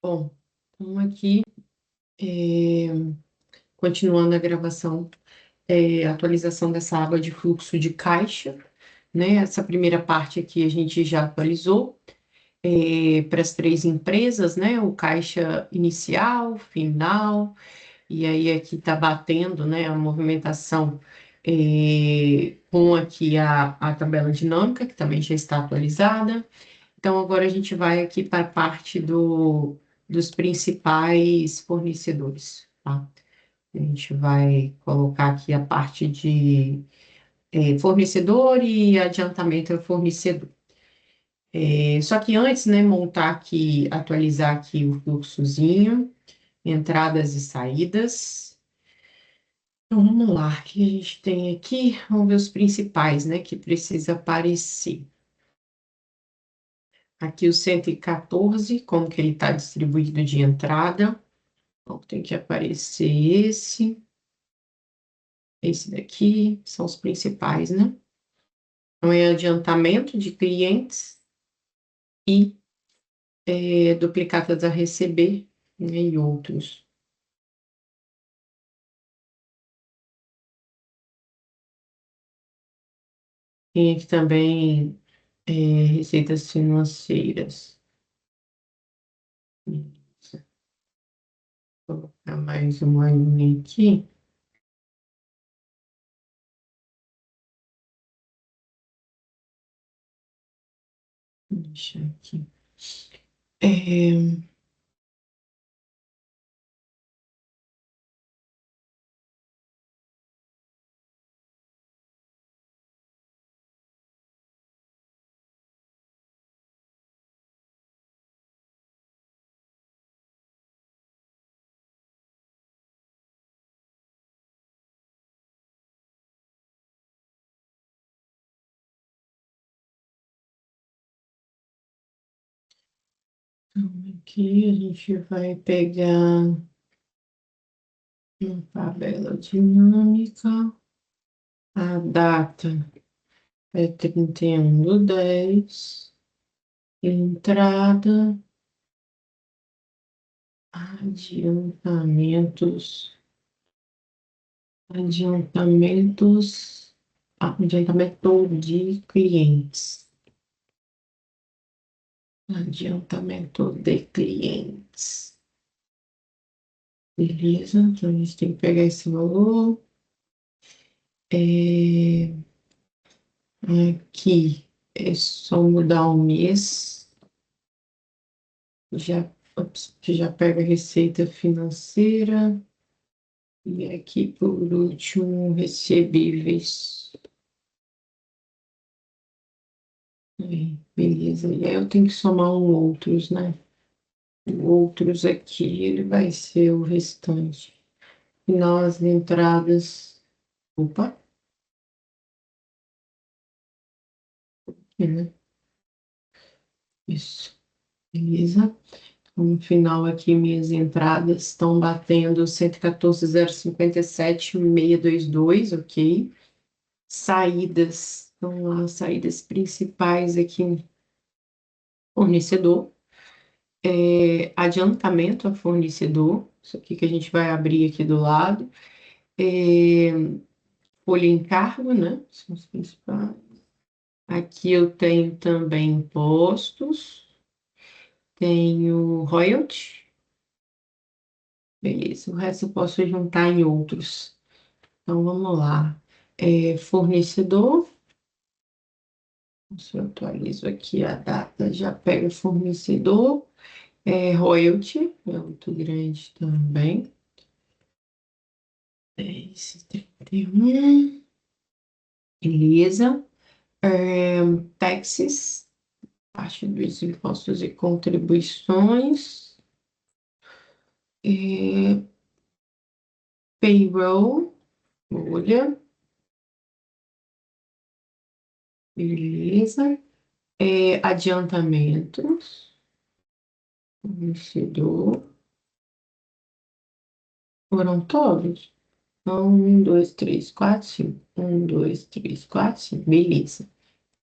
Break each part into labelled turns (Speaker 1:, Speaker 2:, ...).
Speaker 1: Bom, então aqui, é, continuando a gravação, atualização dessa aba de fluxo de caixa, né? Essa primeira parte aqui a gente já atualizou para as três empresas, né? O caixa inicial, final, e aí aqui está batendo, né? A movimentação com aqui a tabela dinâmica, que também já está atualizada. Então, agora a gente vai aqui para a parte dos principais fornecedores, tá? A gente vai colocar aqui a parte de fornecedor e adiantamento ao fornecedor. Só que antes, né, montar aqui, atualizar aqui o fluxozinho, entradas e saídas. Então, vamos lá, o que a gente tem aqui? Vamos ver os principais, né, que precisa aparecer. Aqui o 114, como que ele está distribuído de entrada. Bom, tem que aparecer esse daqui, são os principais, né? Então, é adiantamento de clientes e duplicatas a receber, né, e outros. Tem aqui também receitas financeiras. Vou colocar mais uma linha aqui. Deixa aqui. É, então, aqui a gente vai pegar uma tabela dinâmica. A data é 31/10. Entrada, adiantamentos, adiantamentos, adiantamento de clientes, adiantamento de clientes. Beleza, então a gente tem que pegar esse valor. Aqui é só mudar o mês, já, já pega a receita financeira. E aqui, por último, recebíveis. Beleza. E aí eu tenho que somar um outros, né? O outros aqui, ele vai ser o restante. Final as entradas. Opa, aqui, né? Isso. Beleza. No final aqui, minhas entradas estão batendo 114.057.622, ok? Saídas, então lá, saídas principais aqui, fornecedor. Adiantamento a fornecedor, isso aqui que a gente vai abrir aqui do lado. É, folha encargo, né? São os principais. Aqui eu tenho também impostos, tenho royalty, beleza. O resto eu posso juntar em outros. Então vamos lá. Fornecedor, se eu atualizo aqui a data, já pega fornecedor. Royalty, é muito grande também. 10,31. Beleza. Taxes, parte dos impostos e contribuições. É, payroll, olha, beleza. Adiantamentos, fornecedor, foram todos? Então, 1, 2, 3, 4, 5. 1, 2, 3, 4, 5, beleza.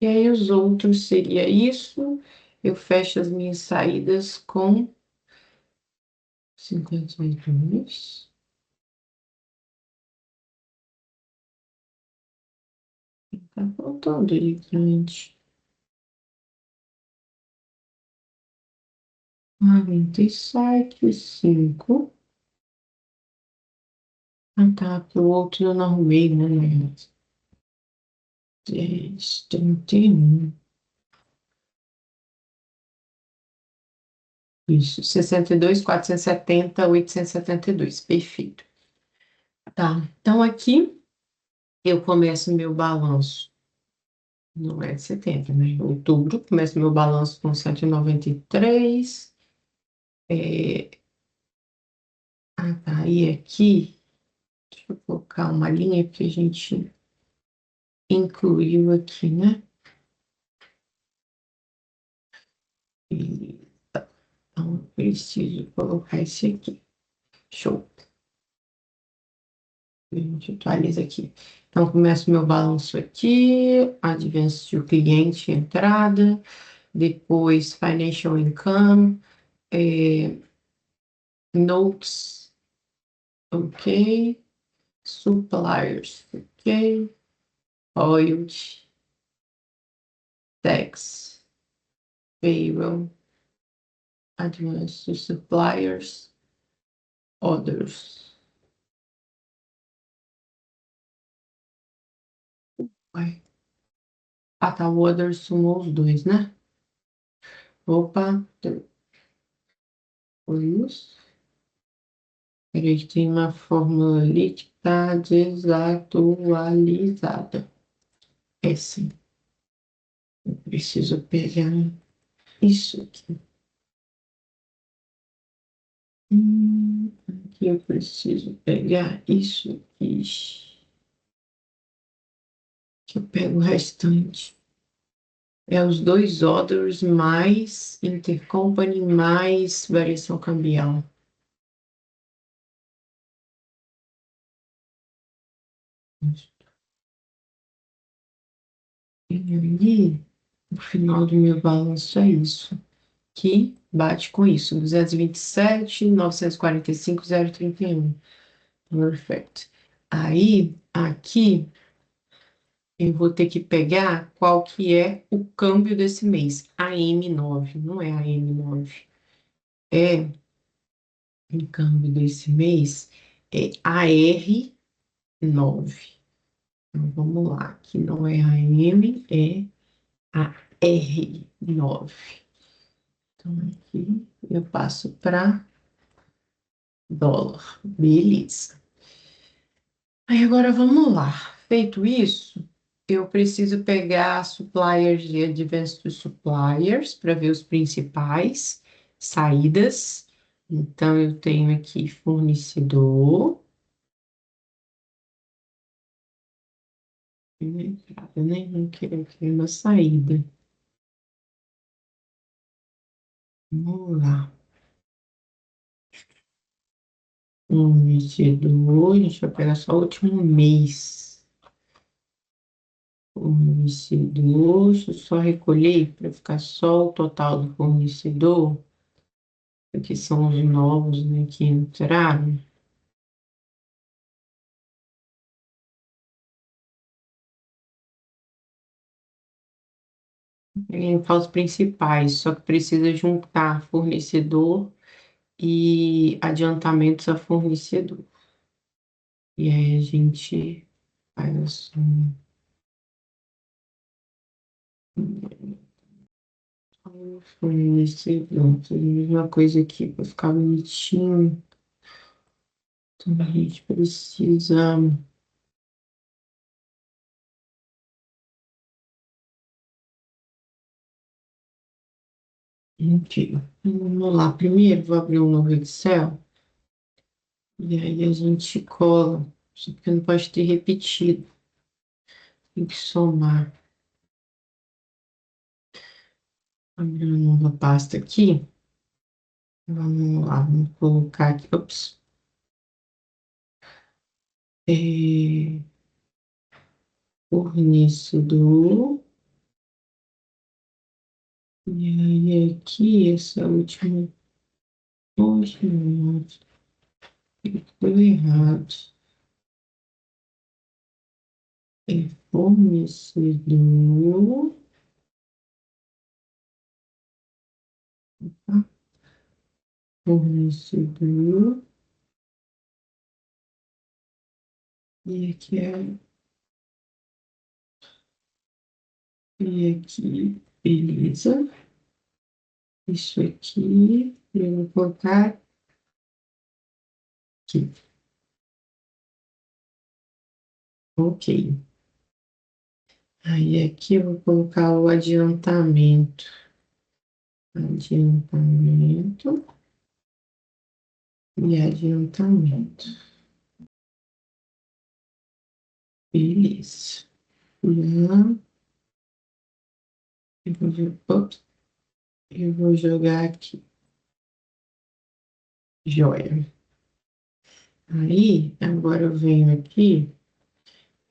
Speaker 1: E aí os outros seria isso. Eu fecho as minhas saídas com 52. Tá faltando aí, gente. 47, 5. Ah, tá, que o outro eu não arrumei, né? 10, 31. Isso, 62, 470, 872. Perfeito. Tá, então aqui eu começo meu balanço. Não é de setembro, né? Outubro, começo meu balanço com 193. É... Ah, tá. E aqui, deixa eu colocar uma linha que a gente incluiu aqui, né? E, então, eu preciso colocar esse aqui. Show. A gente atualiza aqui. Então, começo meu balanço aqui, advance do cliente, entrada, depois financial income, notes, ok, suppliers, ok, royalty, tax, payroll, advance to suppliers, others. Ué. Ah, tá, o others somou os dois, né? Opa, foi isso. Peraí, que tem uma fórmula ali que está desatualizada. É sim. Eu preciso pegar isso aqui. Aqui eu preciso pegar isso aqui. Que eu pego o restante. É os dois orders mais intercompany mais variação cambial. E aí, o final do meu balanço é isso. Que bate com isso. 227, 945, 031. Perfect. Aí, aqui, eu vou ter que pegar qual que é o câmbio desse mês. A M9, não é a M9. É, o câmbio desse mês é AR9. Então, vamos lá, que não é a M, é a R9. Então, aqui eu passo para dólar. Beleza. Aí agora vamos lá. Feito isso, eu preciso pegar suppliers e advanced suppliers para ver os principais saídas. Então, eu tenho aqui fornecedor. Eu nem não quero aqui uma saída. Vamos lá. Fornecedor, a gente vai pegar só o último mês. Fornecedor, deixa eu só recolher para ficar só o total do fornecedor. Aqui são os novos, né, que entraram. Para os principais, só que precisa juntar fornecedor e adiantamentos a fornecedor. E aí a gente faz assim. Fornecedor, a mesma coisa aqui para ficar bonitinho. Então a gente precisa. Aqui. Vamos lá, primeiro vou abrir um novo Excel e aí a gente cola, só porque não pode ter repetido, tem que somar. Abrir uma nova pasta aqui. Vamos lá, vamos colocar aqui. Ops. É, fornecedor. E aí aqui, essa última. Poxa, deu errado. É fornecedor. Fornecedor. E aqui é. E aqui, beleza. Isso aqui, eu vou colocar aqui. Ok. Aí aqui eu vou colocar o adiantamento. Adiantamento e adiantamento. Beleza. Lá, ops, eu vou jogar aqui. Joia. Aí, agora eu venho aqui,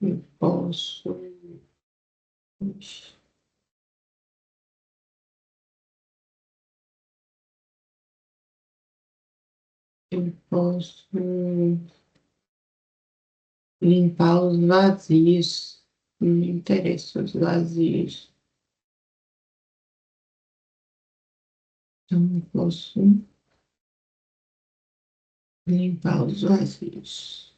Speaker 1: eu posso. Eu posso limpar os vazios. Não me interessa os vazios. Então, eu posso limpar os vazios.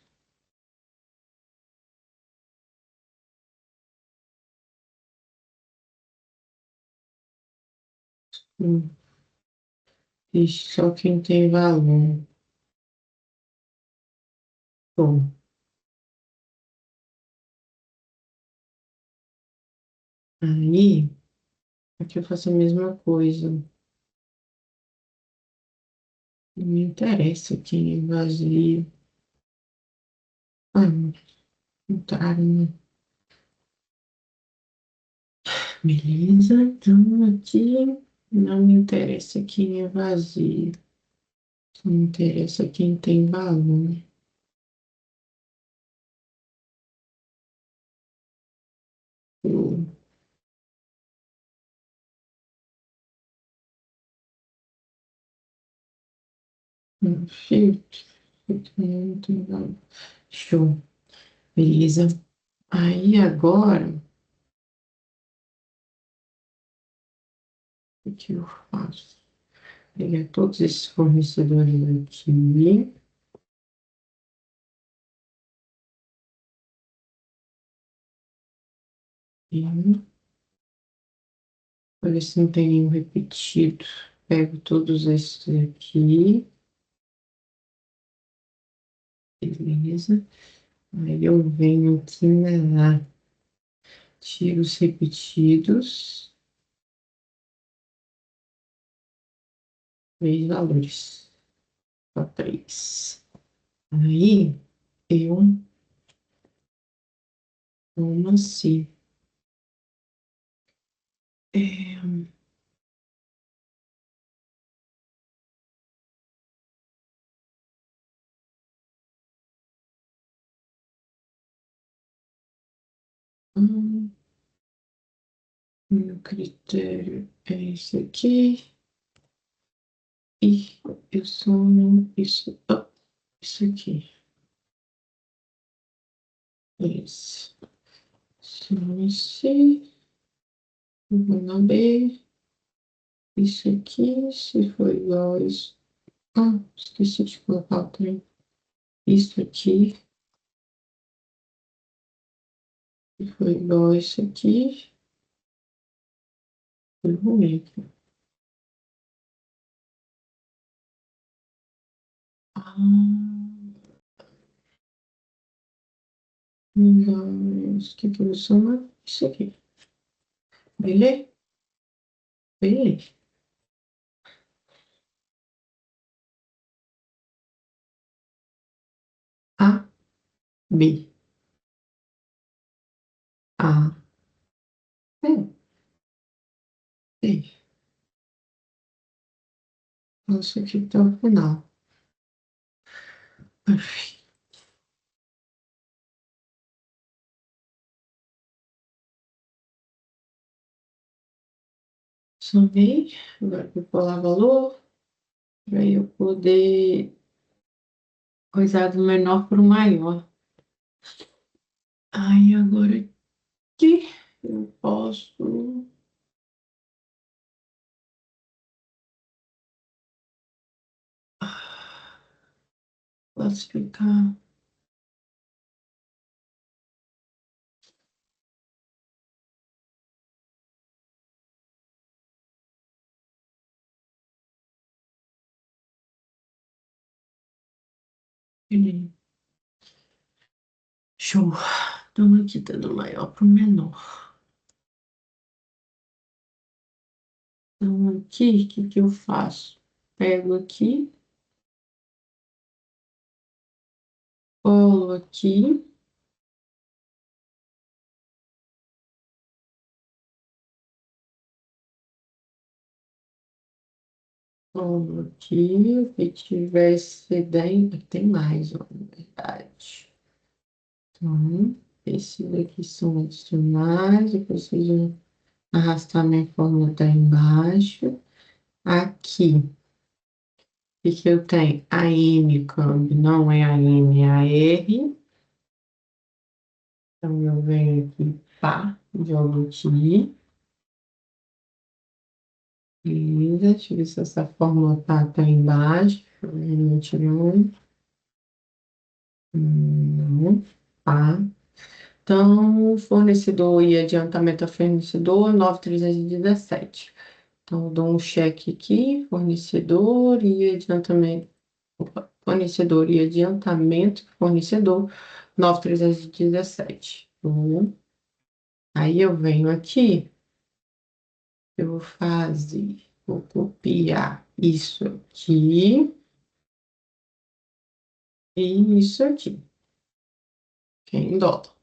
Speaker 1: Hum, Ixi, só quem tem valor. Bom, aí, aqui eu faço a mesma coisa. Não me interessa quem é vazio. Ah, não tá, né? Beleza, então aqui não me interessa quem é vazio. Só me interessa quem tem valor. Eu não filtro. Não tem valor. Show. Beleza. Aí agora, o que eu faço? Pegar todos esses fornecedores aqui. E para ver se não tem nenhum repetido. Pego todos esses aqui. Beleza. Aí eu venho aqui na tiro os repetidos. Três valores. Só três. Aí eu tomo assim. É, hum, meu critério é esse aqui. E eu somo isso, isso aqui. Isso. Somo esse. Vou na B. Isso aqui, se for igual a isso. Ah, esqueci de colocar o trem. Isso aqui, se for igual a isso aqui. Foi ruim aqui. Ah, não, isso aqui que eu vou somar. Isso aqui. Beleza? Beleza. A, B. A, B. B. Isso aqui até o final. Perfeito. Somei. Agora vou colar valor. para eu poder coisar do menor para o maior. Aí agora aqui eu posso classificar. Ele- Show. Então aqui tá do maior para o menor. Então aqui, o que que eu faço? Pego aqui, colo aqui. Colo aqui, o que tiver excedente, tem mais, ó, na verdade. Então, esses aqui são adicionais, eu preciso arrastar minha fórmula até embaixo. Aqui, o que que eu tenho? A M, câmbio, não é a M, é a R. Então, eu venho aqui, pá, jogo aqui. Beleza, deixa eu ver se essa fórmula tá até embaixo. Realmente não. Não, pá. Então, fornecedor e adiantamento a fornecedor, 9.317. Então, eu dou um cheque aqui, fornecedor e adiantamento, opa, fornecedor e adiantamento, fornecedor, 9.317. Aí eu venho aqui, eu vou fazer, vou copiar isso aqui e isso aqui, que é em dólar.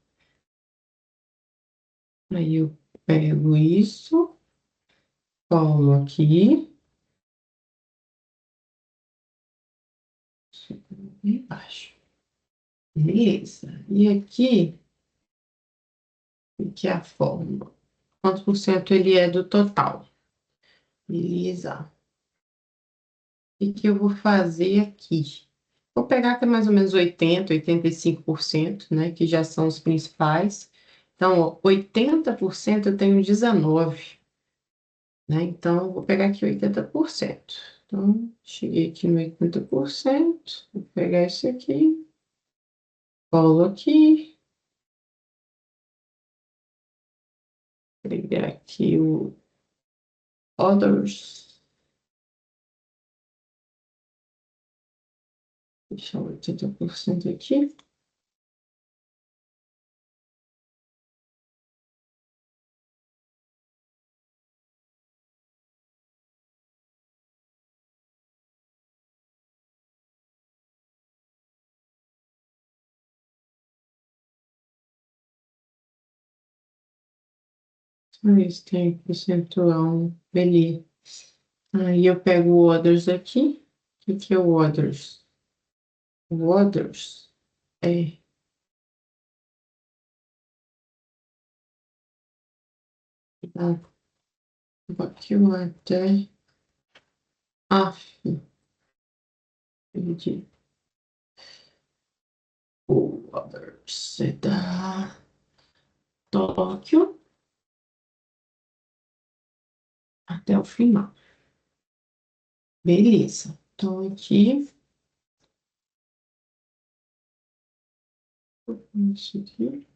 Speaker 1: Aí eu pego isso, colo aqui, embaixo. Beleza. E aqui é a fórmula. Quantos por cento ele é do total? Beleza. O que eu vou fazer aqui? Vou pegar até mais ou menos 85%, né? Que já são os principais. Então, ó, 80% eu tenho 19, né? Então, eu vou pegar aqui 80%. Então, cheguei aqui no 80%. Vou pegar esse aqui, colo aqui, pegar aqui o others. Deixar 80% aqui. Isso tem percentual, beleza. Aí eu pego o others aqui. O que é o others? O others é. Ah, aqui eu até. Ah, perdi. O others é da Tóquio até o final. Beleza. Então aqui. Isso aqui.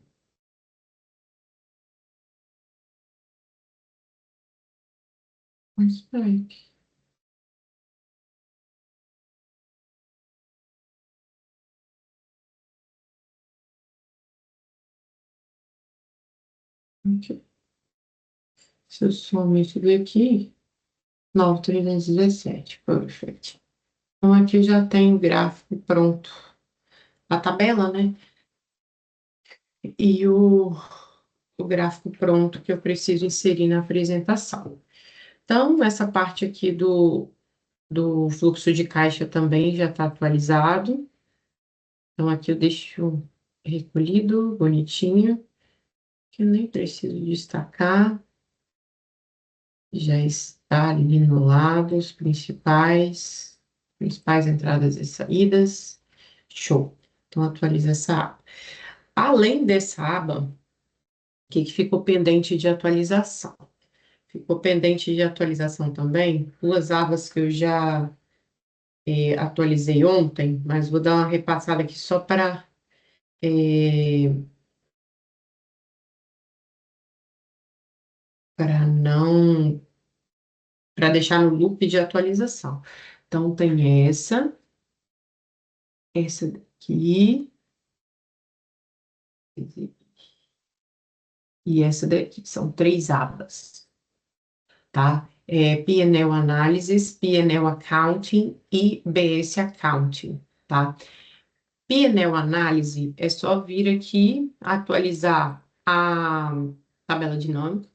Speaker 1: Mas peraí. Aqui. Se eu somar isso daqui. 9.317. Perfeito. Então, aqui já tem o gráfico pronto. A tabela, né? E o gráfico pronto que eu preciso inserir na apresentação. Então, essa parte aqui do fluxo de caixa também já está atualizado. Então, aqui eu deixo recolhido, bonitinho, que eu nem preciso destacar. Já está ali no lado, os principais. principais entradas e saídas. Show. Então, atualiza essa aba. Além dessa aba, o que ficou pendente de atualização? Ficou pendente de atualização também duas abas que eu já atualizei ontem, mas vou dar uma repassada aqui só para não para deixar no loop de atualização. Então tem essa daqui e essa daqui. São três abas, tá? P&L Analysis, P&L Accounting e BS Accounting, tá? P&L Análise é só vir aqui, atualizar a tabela dinâmica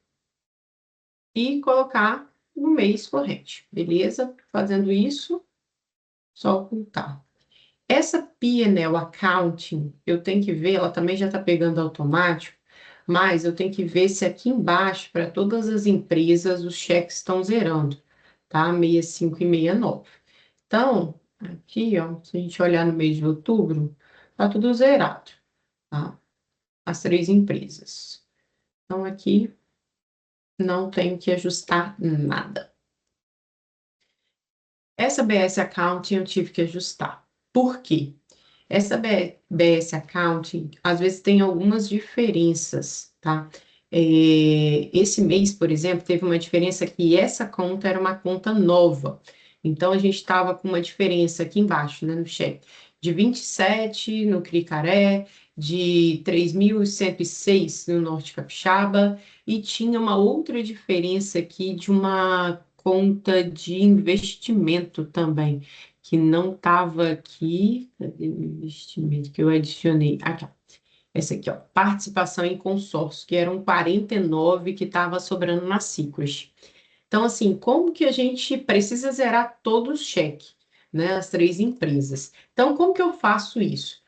Speaker 1: e colocar no mês corrente, beleza? Fazendo isso, só ocultar. Essa P&L Accounting, eu tenho que ver, ela também já está pegando automático, mas eu tenho que ver se aqui embaixo, para todas as empresas, os cheques estão zerando, tá? 65 e 69. Então, aqui, ó, se a gente olhar no mês de outubro, tá tudo zerado, tá? As três empresas. Então, aqui não tenho que ajustar nada. Essa BS Accounting eu tive que ajustar. Por quê? Essa BS Accounting, às vezes, tem algumas diferenças, tá? Esse mês, por exemplo, teve uma diferença que essa conta era uma conta nova. Então, a gente estava com uma diferença aqui embaixo, né, no cheque, de 27 no Cricaré, de 3.106 no Norte Capixaba, e tinha uma outra diferença aqui de uma conta de investimento também que não estava aqui. Cadê o investimento que eu adicionei? Aqui, ó. Essa aqui, ó, participação em consórcio, que eram 49 que estava sobrando na Cicrus. Então, assim, como que a gente precisa zerar todo o cheque, né? As três empresas. Então, como que eu faço isso?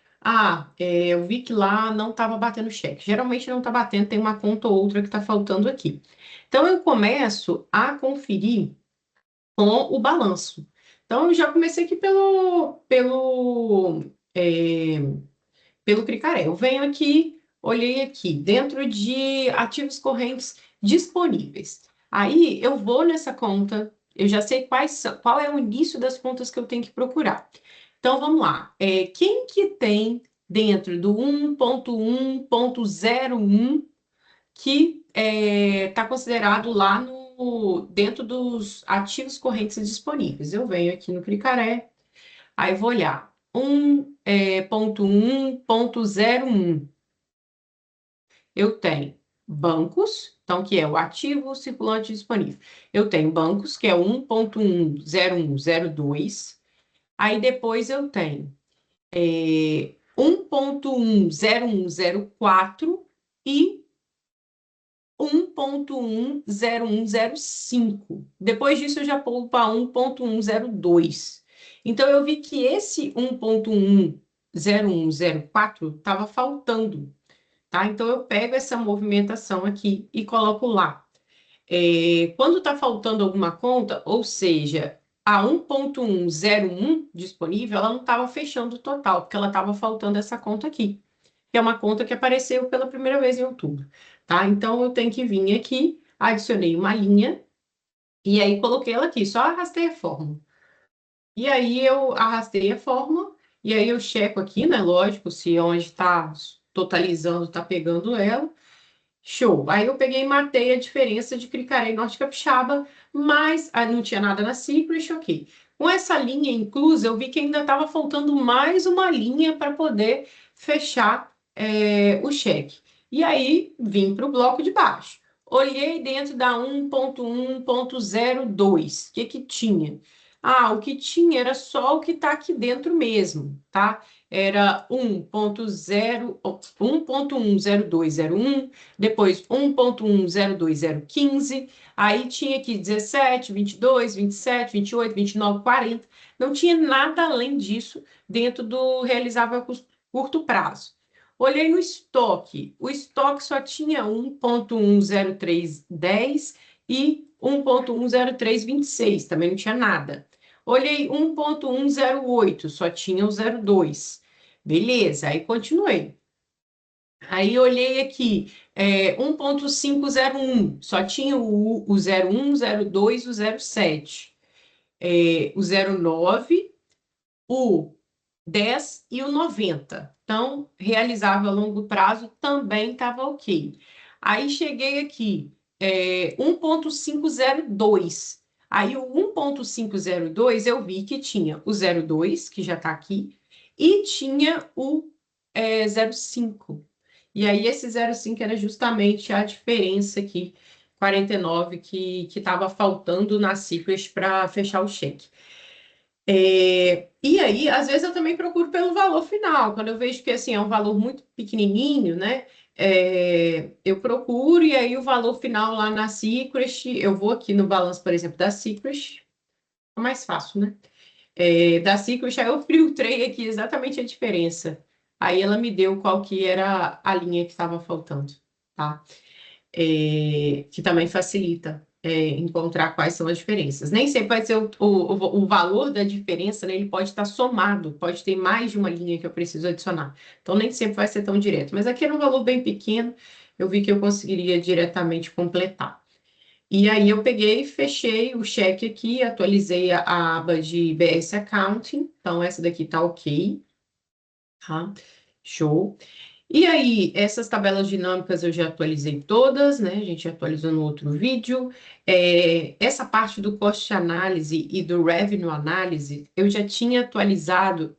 Speaker 1: Eu vi que lá não estava batendo cheque. Geralmente não está batendo, tem uma conta ou outra que está faltando aqui. Então, eu começo a conferir com o balanço. Então, eu já comecei aqui pelo Cricaré. Eu venho aqui, olhei aqui, dentro de ativos correntes disponíveis. Aí, eu vou nessa conta, eu já sei qual é o início das contas que eu tenho que procurar. Então, vamos lá. Quem que tem dentro do 1.1.01 que está considerado lá dentro dos ativos correntes disponíveis? Eu venho aqui no Cricaré, aí vou olhar 1.1.01. Eu tenho bancos, então, que é o ativo circulante disponível. Eu tenho bancos, que é 1.10102. Aí depois eu tenho 1.10104 e 1.10105. Depois disso, eu já pulo para 1.102. Então, eu vi que esse 1.10104 estava faltando, tá? Então, eu pego essa movimentação aqui e coloco lá. Quando está faltando alguma conta, ou seja, a 1.101 disponível, ela não estava fechando o total, porque ela estava faltando essa conta aqui, que é uma conta que apareceu pela primeira vez em outubro, tá? Então, eu tenho que vir aqui, adicionei uma linha, e aí coloquei ela aqui, só arrastei a fórmula. E aí, eu arrastei a fórmula, e aí eu checo aqui, né? Lógico, se onde está totalizando, está pegando ela. Show. Aí eu peguei e matei a diferença de Cricaré e Norte Capixaba, mas não tinha nada na Cicrus, ok. Com essa linha inclusa, eu vi que ainda estava faltando mais uma linha para poder fechar o cheque. E aí vim para o bloco de baixo. Olhei dentro da 1.1.02. O que que tinha? O que tinha era só o que está aqui dentro mesmo, tá? Era 1.10201, depois 1.102.015, aí tinha aqui 17, 22, 27, 28, 29, 40. Não tinha nada além disso dentro do realizável a curto prazo. Olhei no estoque, o estoque só tinha 1.10310 e 1.10326, também não tinha nada. Olhei 1.108, só tinha o 0,2. Beleza, aí continuei. Aí olhei aqui, 1.501, só tinha o 01, 02, o 07. O 09, o 10 e o 90. Então, realizável a longo prazo também estava ok. Aí cheguei aqui, 1.502. Aí o 1.502 eu vi que tinha o 02, que já está aqui, e tinha o 05. E aí esse 05 era justamente a diferença aqui, 49, que estava faltando na Ciclus para fechar o cheque. E aí, às vezes, eu também procuro pelo valor final. Quando eu vejo que assim, é um valor muito pequenininho, né? Eu procuro, e aí o valor final lá na Cicrest, eu vou aqui no balanço, por exemplo, da Cicrest, é mais fácil, né? Da Cicrest, aí eu filtrei aqui exatamente a diferença. Aí ela me deu qual que era a linha que estava faltando, tá? Que também facilita encontrar quais são as diferenças. Nem sempre vai ser o valor da diferença, né? Ele pode estar somado, pode ter mais de uma linha que eu preciso adicionar. Então, nem sempre vai ser tão direto. Mas aqui era um valor bem pequeno, eu vi que eu conseguiria diretamente completar. E aí eu peguei, fechei o cheque aqui, atualizei a aba de BS Accounting. Então, essa daqui tá ok, tá? Show. E aí, essas tabelas dinâmicas eu já atualizei todas, né? A gente atualizou no outro vídeo. Essa parte do cost análise e do revenue análise, eu já tinha atualizado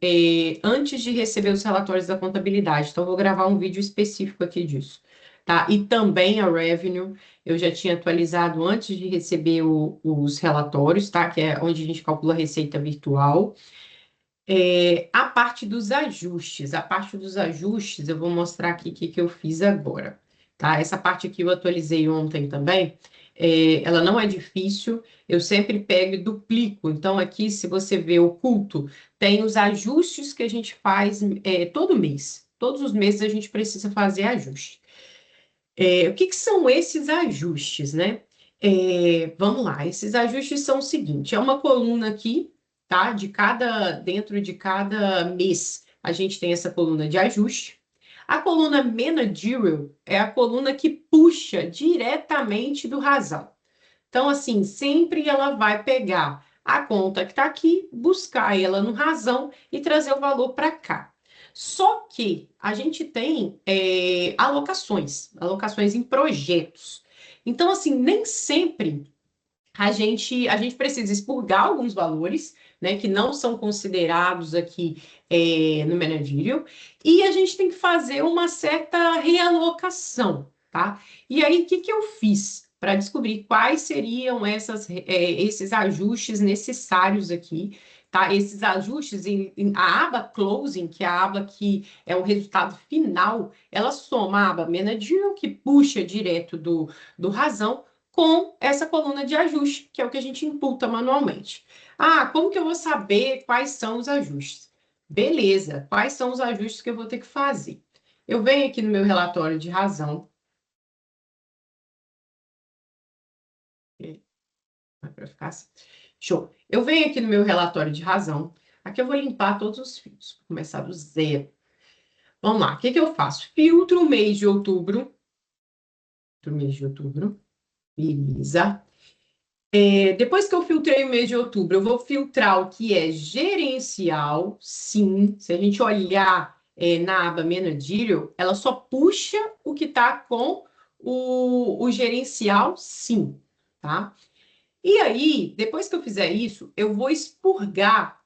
Speaker 1: antes de receber os relatórios da contabilidade. Então, eu vou gravar um vídeo específico aqui disso, tá? E também a revenue, eu já tinha atualizado antes de receber os relatórios, tá? Que é onde a gente calcula a receita virtual. A parte dos ajustes, eu vou mostrar aqui o que eu fiz agora, tá? Essa parte aqui eu atualizei ontem também, ela não é difícil, eu sempre pego e duplico. Então, aqui, se você vê oculto, tem os ajustes que a gente faz todo mês. Todos os meses a gente precisa fazer ajuste. O que são esses ajustes, né? Vamos lá, esses ajustes são o seguinte: é uma coluna aqui, tá? Dentro de cada mês, a gente tem essa coluna de ajuste. A coluna managerial é a coluna que puxa diretamente do razão. Então, assim, sempre ela vai pegar a conta que está aqui, buscar ela no razão e trazer o valor para cá. Só que a gente tem alocações em projetos. Então, assim, nem sempre a gente precisa expurgar alguns valores, né, que não são considerados aqui no managerial, e a gente tem que fazer uma certa realocação, tá? E aí, o que eu fiz para descobrir quais seriam esses ajustes necessários aqui, tá? Esses ajustes a aba closing, que é a aba que é o resultado final, ela soma a aba managerial, que puxa direto do razão, com essa coluna de ajuste, que é o que a gente imputa manualmente. Ah, como que eu vou saber quais são os ajustes? Beleza, quais são os ajustes que eu vou ter que fazer? Eu venho aqui no meu relatório de razão. Para ficar assim. Show. Eu venho aqui no meu relatório de razão. Aqui eu vou limpar todos os fios. Vou começar do zero. Vamos lá, o que eu faço? Filtro o mês de outubro. Filtro o mês de outubro. Beleza. Depois que eu filtrei o mês de outubro, eu vou filtrar o que é gerencial, sim. Se a gente olhar na aba managerial, ela só puxa o que está com o gerencial, sim, tá? E aí, depois que eu fizer isso, eu vou expurgar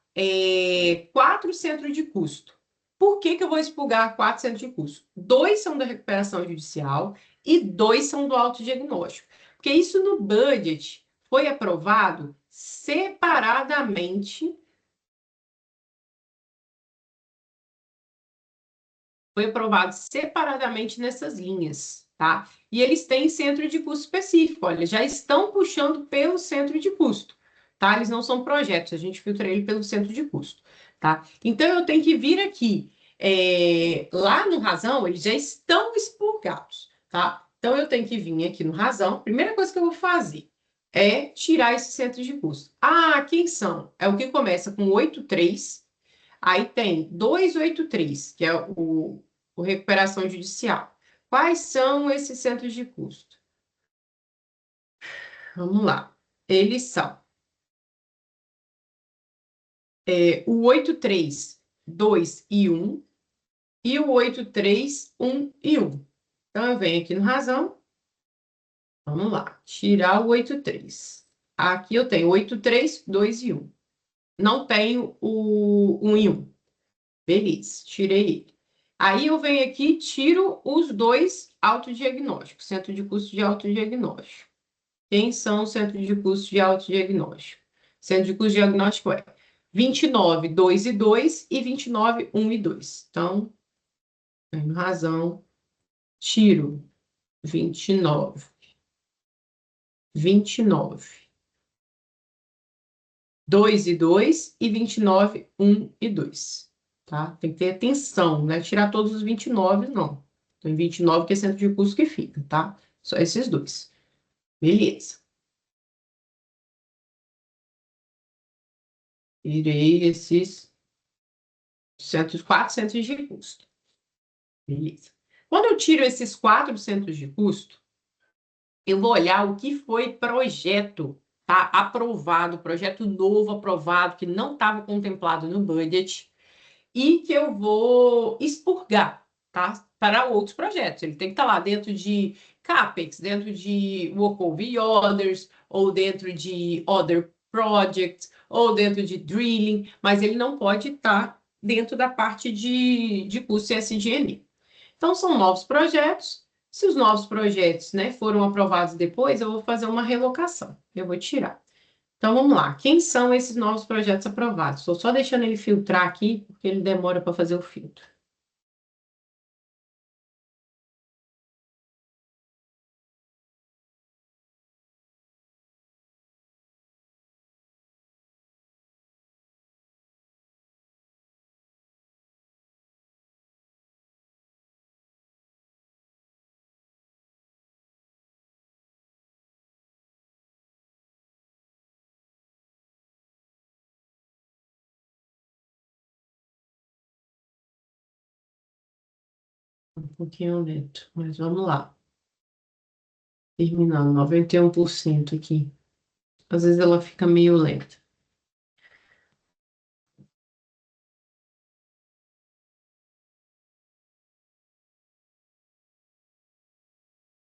Speaker 1: 4 centros de custo. Por que eu vou expurgar 4 centros de custo? 2 são da recuperação judicial e 2 são do autodiagnóstico. Porque isso no budget foi aprovado separadamente. Foi aprovado separadamente nessas linhas, tá? E eles têm centro de custo específico, olha, já estão puxando pelo centro de custo, tá? Eles não são projetos, a gente filtra ele pelo centro de custo, tá? Então, eu tenho que vir aqui, lá no razão, eles já estão expurgados, tá? Então, eu tenho que vir aqui no razão, primeira coisa que eu vou fazer, é tirar esses centros de custo. Ah, quem são? É o que começa com 83, aí tem 283, que é o recuperação judicial. Quais são esses centros de custo? Vamos lá. Eles são o 83, 2 e 1, e o 83, 1 e 1. Então, eu venho aqui no razão. Vamos lá. Tirar o 83. Aqui eu tenho 83, 2 e 1. Não tenho o 1 e 1. Beleza, tirei ele. Aí eu venho aqui, tiro os dois autodiagnósticos, centro de custo de autodiagnóstico. Quem são os centros de custo de autodiagnóstico? Centro de custo diagnóstico é 29, 2 e 2 e 29, 1 e 2. Então, tenho razão, tiro 29, 29, 2 e 2 e 29, 1 e 2. Tá? Tem que ter atenção, né? Tirar todos os 29, não. Tem 29 que é centro de custo que fica, tá? Só esses dois. Beleza. Tirei esses 400 de custo. Beleza. Quando eu tiro esses 400 de custo, eu vou olhar o que foi projeto, tá? Aprovado, projeto novo aprovado, que não estava contemplado no budget, e que eu vou expurgar, tá? Para outros projetos. Ele tem que estar lá dentro de CAPEX, dentro de Workover Orders, ou dentro de Other Projects, ou dentro de Drilling, mas ele não pode estar dentro da parte de custo SG&A. Então, são novos projetos. Se os novos projetos, né, foram aprovados depois, eu vou fazer uma relocação. Eu vou tirar. Então, vamos lá. Quem são esses novos projetos aprovados? Estou só deixando ele filtrar aqui, porque ele demora para fazer o filtro. Um pouquinho lento, mas vamos lá. Terminando, 91% aqui. Às vezes ela fica meio lenta.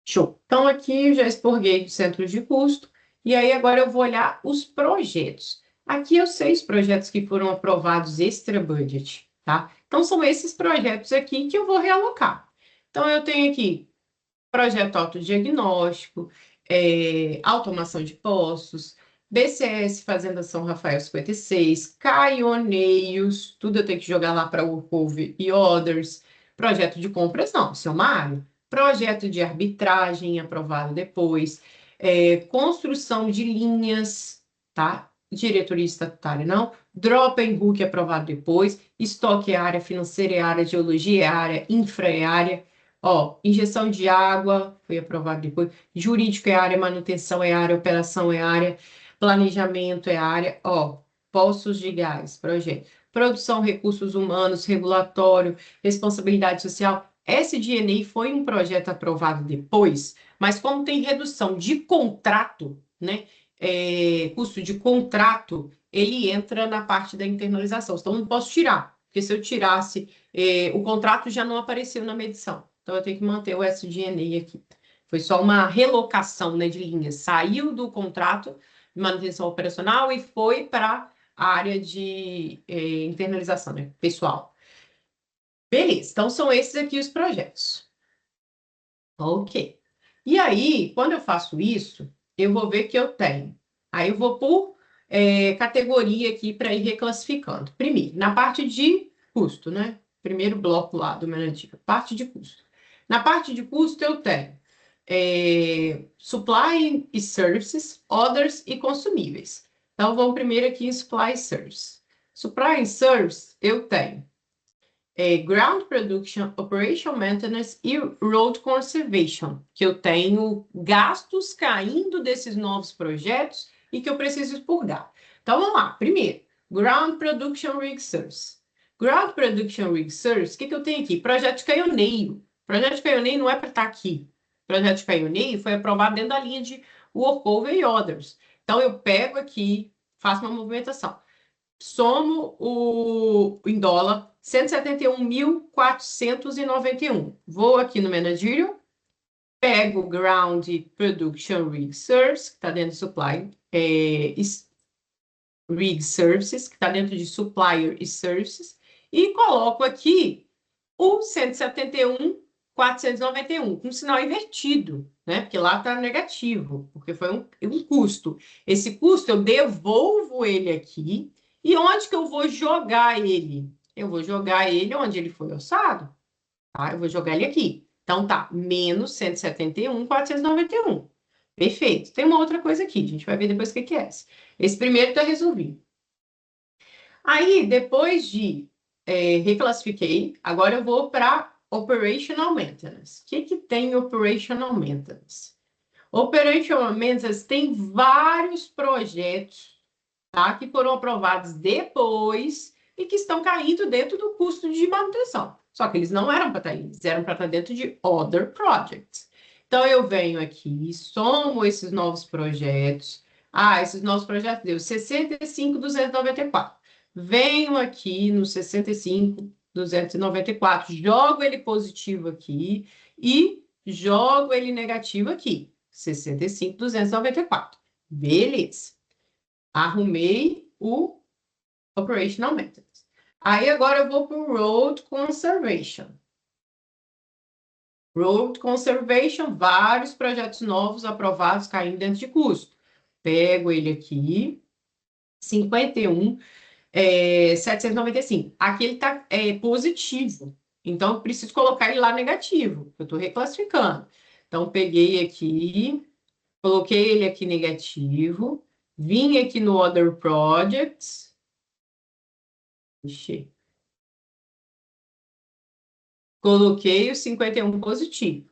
Speaker 1: Show. Então, aqui eu já expurguei os centros de custo. E aí, agora eu vou olhar os projetos. Aqui eu sei os projetos que foram aprovados extra budget, tá? Então, são esses projetos aqui que eu vou realocar. Então, eu tenho aqui projeto autodiagnóstico, automação de postos, BCS Fazenda São Rafael 56, caioneios, tudo eu tenho que jogar lá para o Workover e Others, projeto de compras não, isso é uma área, projeto de arbitragem aprovado depois, construção de linhas, tá? Diretoria estatutária não, drop and hook aprovado depois, estoque é área, financeira é área, geologia é área, infra é área. Ó, injeção de água, foi aprovado depois. Jurídico é área, manutenção é área, operação é área, planejamento é área. Ó, poços de gás, projeto. Produção, recursos humanos, regulatório, responsabilidade social. SG&A foi um projeto aprovado depois, mas como tem redução de contrato, né? Custo de contrato, ele entra na parte da internalização. Então, não posso tirar, porque se eu tirasse, o contrato já não apareceu na medição. Então, eu tenho que manter o SG&A aqui. Foi só uma relocação, né, de linhas. Saiu do contrato de manutenção operacional e foi para a área de internalização, né, pessoal. Beleza, então são esses aqui os projetos. Ok. E aí, quando eu faço isso, eu vou ver que eu tenho. Aí eu vou por categoria aqui para ir reclassificando. Primeiro, na parte de custo, né? Primeiro bloco lá do Menadica, parte de custo. Na parte de custo, eu tenho supply e services, others e consumíveis. Então, vamos primeiro aqui em supply e service. Supply e service, eu tenho Ground Production, Operation Maintenance e Road Conservation, que eu tenho gastos caindo desses novos projetos e que eu preciso expurgar. Então, vamos lá. Primeiro, Ground Production Rig Service. Ground Production Rig Service, o que eu tenho aqui? Projeto de canhoneiro. Projeto de canhoneiro não é para estar aqui. Projeto de canhoneiro foi aprovado dentro da linha de Workover e Others. Então, eu pego aqui, faço uma movimentação. Somo em dólar, 171.491. Vou aqui no Managerial, pego o Ground Production Rig Service, que está dentro de Supply, Rig Services, que está dentro de Supplier e Services, e coloco aqui o 171.491, com sinal invertido, né? Porque lá está negativo, porque foi um custo. Esse custo eu devolvo ele aqui. E onde que eu vou jogar ele? Eu vou jogar ele onde ele foi orçado, tá? Eu vou jogar ele aqui. Então tá, menos 171.491. Perfeito. Tem uma outra coisa aqui, a gente vai ver depois o que é esse. Esse primeiro está resolvido. Aí, depois de reclassifiquei, agora eu vou para Operational Maintenance. O que tem Operational Maintenance? Operational Maintenance tem vários projetos, tá, que foram aprovados depois e que estão caindo dentro do custo de manutenção. Só que eles não eram para estar aí, eles eram para estar dentro de Other Projects. Então, eu venho aqui, somo esses novos projetos. Esses novos projetos deu 65.294. Venho aqui no 65.294, jogo ele positivo aqui e jogo ele negativo aqui. 65.294. Beleza. Arrumei o Operational Maintenance. Aí agora eu vou para o Road Conservation. Road Conservation, vários projetos novos aprovados caindo dentro de custo. Pego ele aqui, 51.795. Aqui ele está positivo, então eu preciso colocar ele lá negativo. Eu estou reclassificando. Então, peguei aqui, coloquei ele aqui negativo, vim aqui no Other Projects. Ixi. Coloquei o 51 positivo.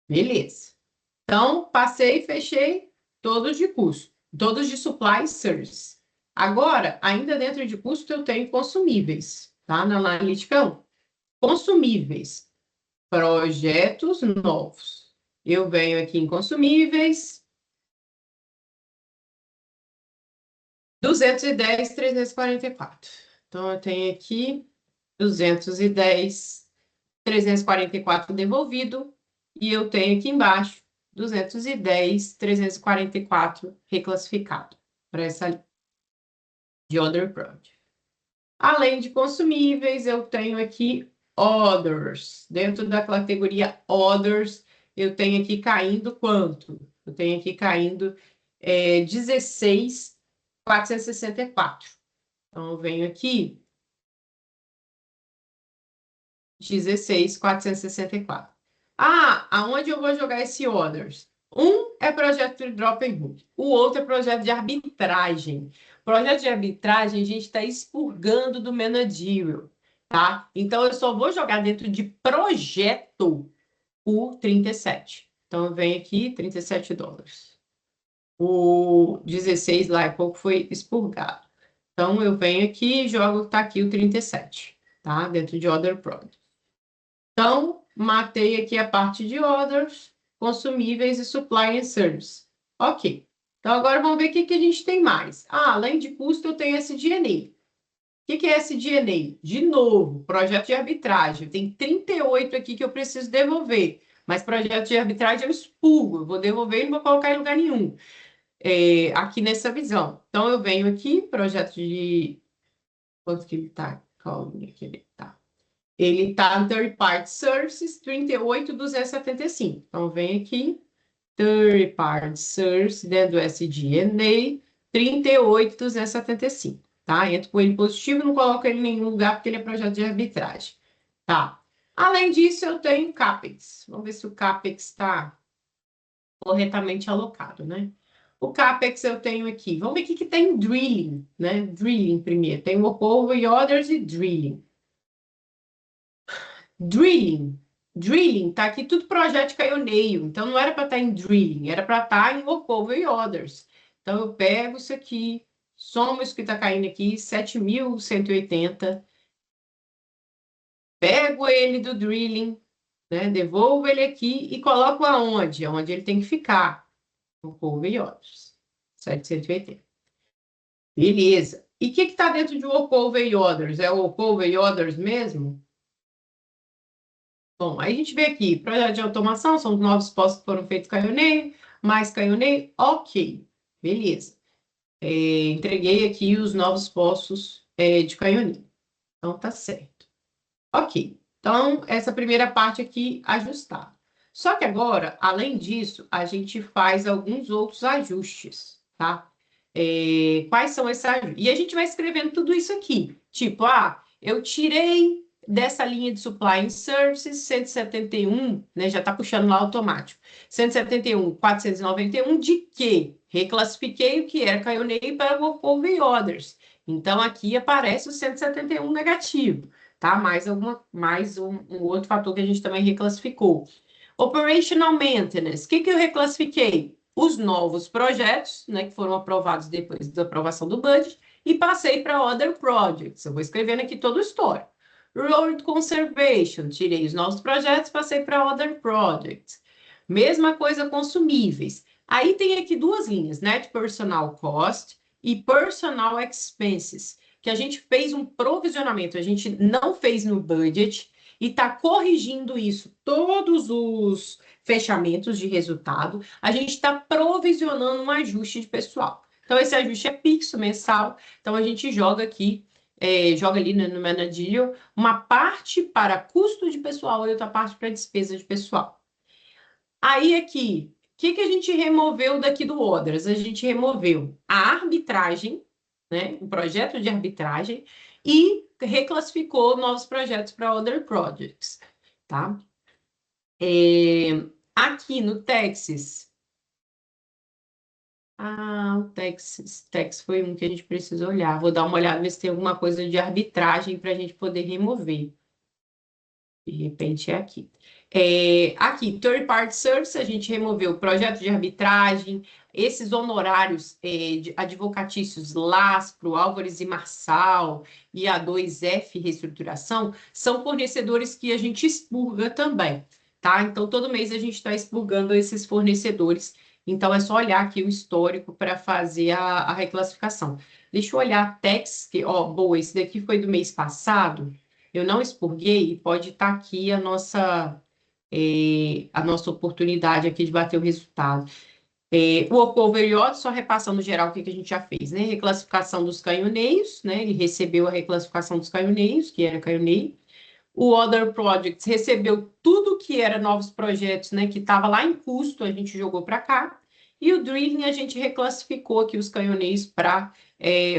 Speaker 1: Beleza. Então, passei e fechei todos de custo, todos de supply e service. Agora, ainda dentro de custo, eu tenho consumíveis, tá? Na analítica 1. Consumíveis, projetos novos. Eu venho aqui em consumíveis, 210.344. Então, eu tenho aqui 210.344 devolvido, e eu tenho aqui embaixo 210.344 reclassificado para essa linha de Other Project. Além de consumíveis, eu tenho aqui Others. Dentro da categoria Others, eu tenho aqui caindo quanto? Eu tenho aqui caindo 16.464. Então, eu venho aqui 16.464. Aonde eu vou jogar esse Others? Um é projeto de drop and hook, o outro é projeto de arbitragem. Projeto de arbitragem, a gente está expurgando do managerial, tá? Então, eu só vou jogar dentro de projeto o 37. Então, eu venho aqui, $37. O 16 lá é pouco foi expurgado. Então, eu venho aqui e jogo, tá aqui o 37, tá? Dentro de Other Project. Então, matei aqui a parte de Others, consumíveis e Supply and Service. Ok. Então, agora vamos ver o que a gente tem mais. Além de custo, eu tenho SG&A. O que é SG&A? De novo, projeto de arbitragem. Tem 38 aqui que eu preciso devolver. Mas projeto de arbitragem eu expurgo. Eu vou devolver e não vou colocar em lugar nenhum. Aqui nessa visão. Então, eu venho aqui, projeto de... Quanto que ele está? Qual que ele está? Ele está em Third Party Services, 38.275. Então, vem aqui, Third Party Services, dentro do SG&A, 38.275. Tá? Entro com ele positivo, não coloco ele em nenhum lugar, porque ele é projeto de arbitragem. Tá? Além disso, eu tenho CAPEX. Vamos ver se o CAPEX está corretamente alocado, né? O CAPEX eu tenho aqui. Vamos ver o que tem Drilling, né? Drilling primeiro. Tem Workover e Others e Drilling. Drilling. Drilling, tá aqui tudo projeto de caioneio. Então, não era para estar em drilling, era para estar em walkover e orders. Então, eu pego isso aqui, somo isso que está caindo aqui, 7.180. Pego ele do drilling, né? Devolvo ele aqui e coloco aonde? Aonde ele tem que ficar. Walkover e orders. 780. Beleza. E o que está dentro de walkover e orders? É o walkover e orders mesmo? Bom, aí a gente vê aqui, projeto de automação, são os novos postos que foram feitos caioneio, mais caioneio, ok, beleza. Entreguei aqui os novos postos de caioneio, então tá certo. Ok, então essa primeira parte aqui ajustada. Só que agora, além disso, a gente faz alguns outros ajustes, tá? Quais são esses ajustes? E a gente vai escrevendo tudo isso aqui, tipo, eu tirei dessa linha de Supply and Services 171, né, já está puxando lá automático, 171, 491, de quê? Reclassifiquei o que era caioneio para Walkover Orders. Então, aqui aparece o 171 negativo, tá? Mais um outro fator que a gente também reclassificou. Operational Maintenance, o que eu reclassifiquei? Os novos projetos, né, que foram aprovados depois da aprovação do budget, e passei para Other Projects. Eu vou escrevendo aqui todo o histórico. Road Conservation, tirei os novos projetos, passei para Other Projects. Mesma coisa consumíveis. Aí tem aqui duas linhas, Net Personal Cost e Personal Expenses, que a gente fez um provisionamento, a gente não fez no budget, e está corrigindo isso, todos os fechamentos de resultado, a gente está provisionando um ajuste de pessoal. Então, esse ajuste é fixo, mensal, então a gente joga aqui, joga ali no Managerial, uma parte para custo de pessoal e outra parte para despesa de pessoal. Aí aqui, o que a gente removeu daqui do Orders? A gente removeu a arbitragem, né, um projeto de arbitragem, e reclassificou novos projetos para Other Projects, tá? Aqui no Texas, o Texas foi um que a gente precisa olhar. Vou dar uma olhada, ver se tem alguma coisa de arbitragem para a gente poder remover. De repente é aqui. Aqui, Third Party Service, a gente removeu o projeto de arbitragem, esses honorários advocatícios Laspro, Álvares e Marçal e a 2F Reestruturação, são fornecedores que a gente expurga também, tá? Então, todo mês a gente está expurgando esses fornecedores, então é só olhar aqui o histórico para fazer a reclassificação. Deixa eu olhar a Tex, que, boa, esse daqui foi do mês passado, eu não expurguei e pode estar aqui a nossa oportunidade aqui de bater o resultado. O Walkover, só repassando geral o que a gente já fez, né? Reclassificação dos canhoneiros, né? Ele recebeu a reclassificação dos canhoneiros, que era canhoneiro. O Other Projects recebeu tudo que era novos projetos, né? Que estava lá em custo, a gente jogou para cá. E o Drilling, a gente reclassificou aqui os canhoneiros para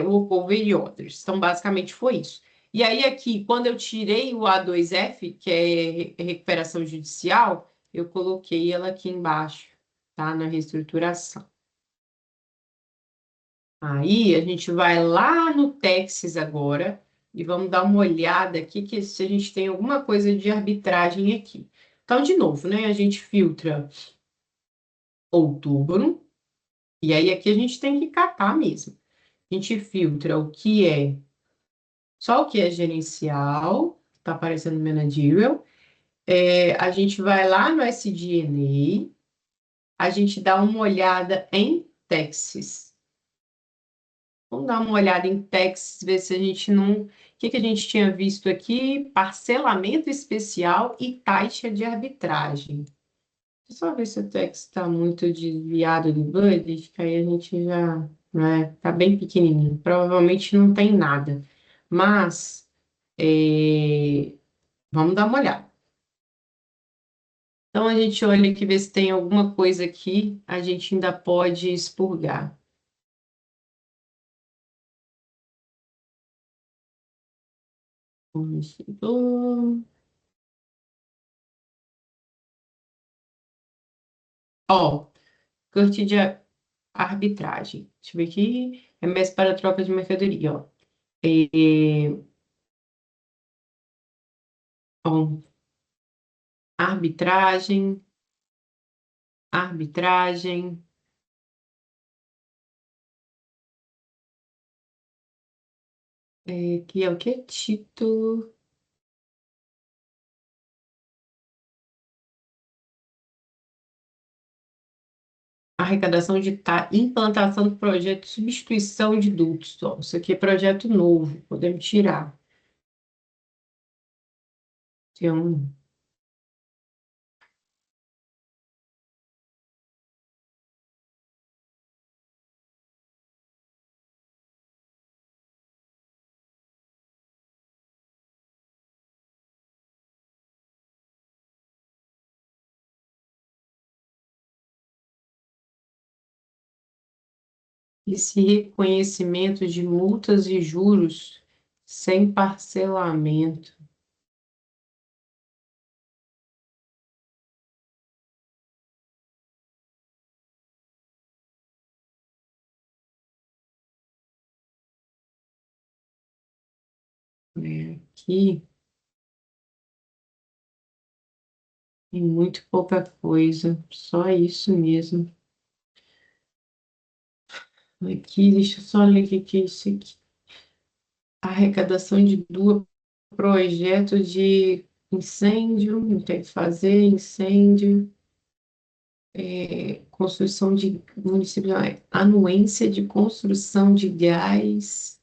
Speaker 1: o Walkover e Others. Então, basicamente foi isso. E aí, aqui, quando eu tirei o A2F, que é recuperação judicial, eu coloquei ela aqui embaixo, tá? Na reestruturação. Aí, a gente vai lá no Texas agora e vamos dar uma olhada aqui que se a gente tem alguma coisa de arbitragem aqui. Então, de novo, né? A gente filtra outubro, e aí aqui a gente tem que catar mesmo. A gente filtra só o que é gerencial, tá aparecendo no managerial. A gente vai lá no SG&A, a gente dá uma olhada em Texas. Vamos dar uma olhada em Texas, ver se a gente não... O que a gente tinha visto aqui? Parcelamento especial e taxa de arbitragem. Deixa eu só ver se o Texas está muito desviado do budget, que aí a gente já... Né, tá bem pequenininho. Provavelmente não tem nada. Mas, vamos dar uma olhada. Então, a gente olha aqui, vê se tem alguma coisa aqui, a gente ainda pode expurgar. Ó, corte de arbitragem. Deixa eu ver aqui. Remessa para troca de mercadoria, ó. Ó, arbitragem, arbitragem, que é o que? Título, arrecadação de implantação do projeto de substituição de dutos. Ó, isso aqui é projeto novo, podemos tirar. Tem um, esse reconhecimento de multas e juros sem parcelamento. Aqui tem muito pouca coisa, só isso mesmo. Aqui, deixa eu só ler o que que é isso aqui. Arrecadação de duas, projeto de incêndio, não tem que fazer, incêndio, construção de município, anuência de construção de gás,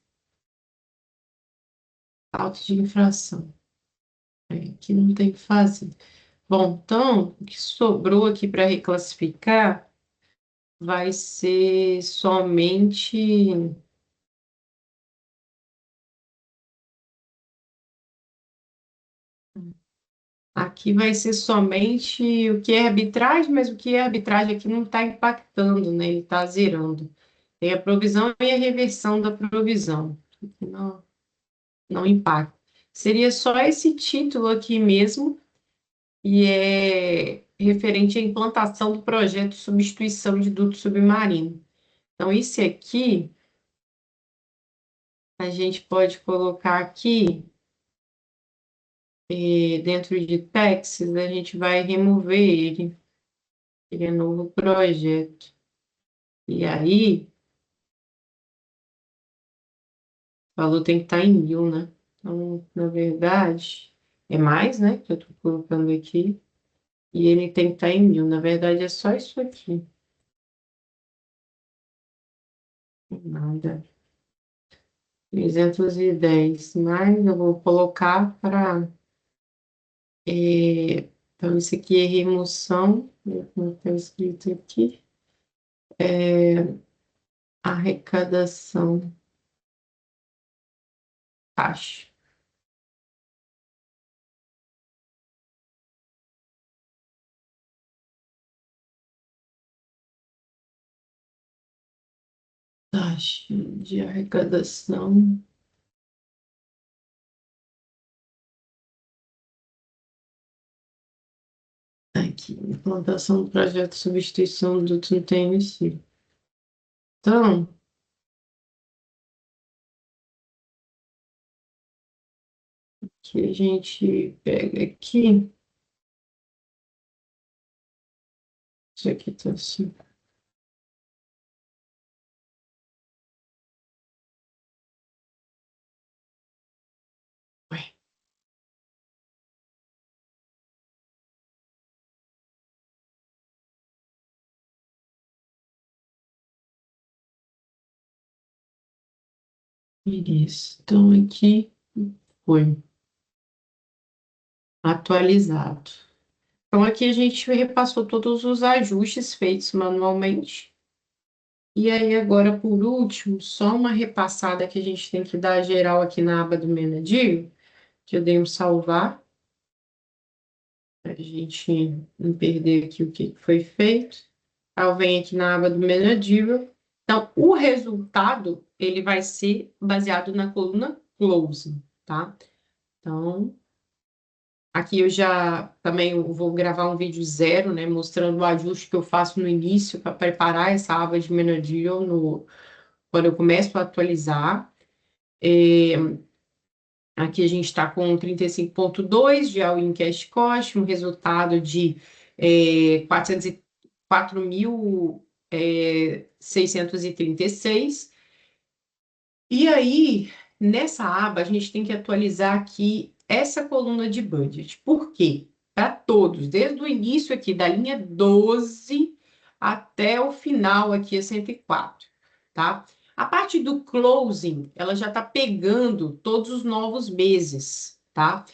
Speaker 1: auto de infração. Aqui não tem que fazer. Bom, então, o que sobrou aqui para reclassificar vai ser somente. Aqui vai ser somente o que é arbitragem, mas o que é arbitragem aqui não está impactando, né? Ele está zerando. Tem a provisão e a reversão da provisão. Não, não impacta. Seria só esse título aqui mesmo, e é referente à implantação do projeto de substituição de duto submarino. Então, esse aqui, a gente pode colocar aqui, dentro de Texas, a gente vai remover ele. Ele é novo projeto. E aí, o valor tem que estar em 1.000, né? Então, na verdade, é mais, né? Que eu estou colocando aqui. E ele tem que estar em 1.000. Na verdade, é só isso aqui. Nada. 310. Mas eu vou colocar para. Então, isso aqui é remoção. Como está escrito aqui? Arrecadação. Taxa. Taxa de arrecadação. Aqui, implantação do projeto de substituição do TNC. Então, que a gente pega aqui, isso aqui tá assim. Ué, beleza. Então, aqui foi atualizado. Então, aqui a gente repassou todos os ajustes feitos manualmente. E aí, agora, por último, só uma repassada que a gente tem que dar geral aqui na aba do Manager, que eu dei um salvar, para a gente não perder aqui o que foi feito. Aí eu venho aqui na aba do Manager. Então, o resultado, ele vai ser baseado na coluna Closing, tá? Então, aqui eu já também vou gravar um vídeo zero, né, mostrando o ajuste que eu faço no início para preparar essa aba de Managerial quando eu começo a atualizar. Aqui a gente está com 35,2 de all-in cash cost, um resultado de 404.636. E aí, nessa aba, a gente tem que atualizar aqui essa coluna de budget. Por quê? Para todos, desde o início aqui da linha 12 até o final aqui, a 104, tá? A parte do closing, ela já está pegando todos os novos meses, tá?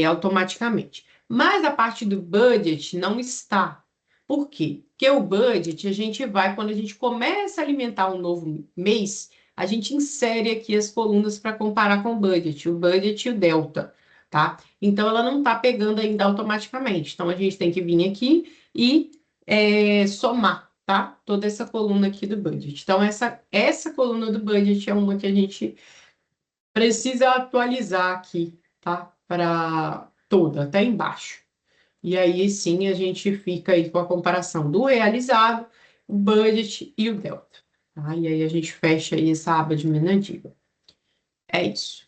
Speaker 1: Automaticamente. Mas a parte do budget não está. Por quê? Porque o budget, a gente vai, quando a gente começa a alimentar um novo mês, a gente insere aqui as colunas para comparar com o budget e o delta, tá? Então, ela não está pegando ainda automaticamente. Então, a gente tem que vir aqui e somar, tá? Toda essa coluna aqui do budget. Então, essa coluna do budget é uma que a gente precisa atualizar aqui, tá? Para toda, até embaixo. E aí, sim, a gente fica aí com a comparação do realizado, o budget e o delta. Tá? E aí a gente fecha aí essa aba de Menandiba. É isso.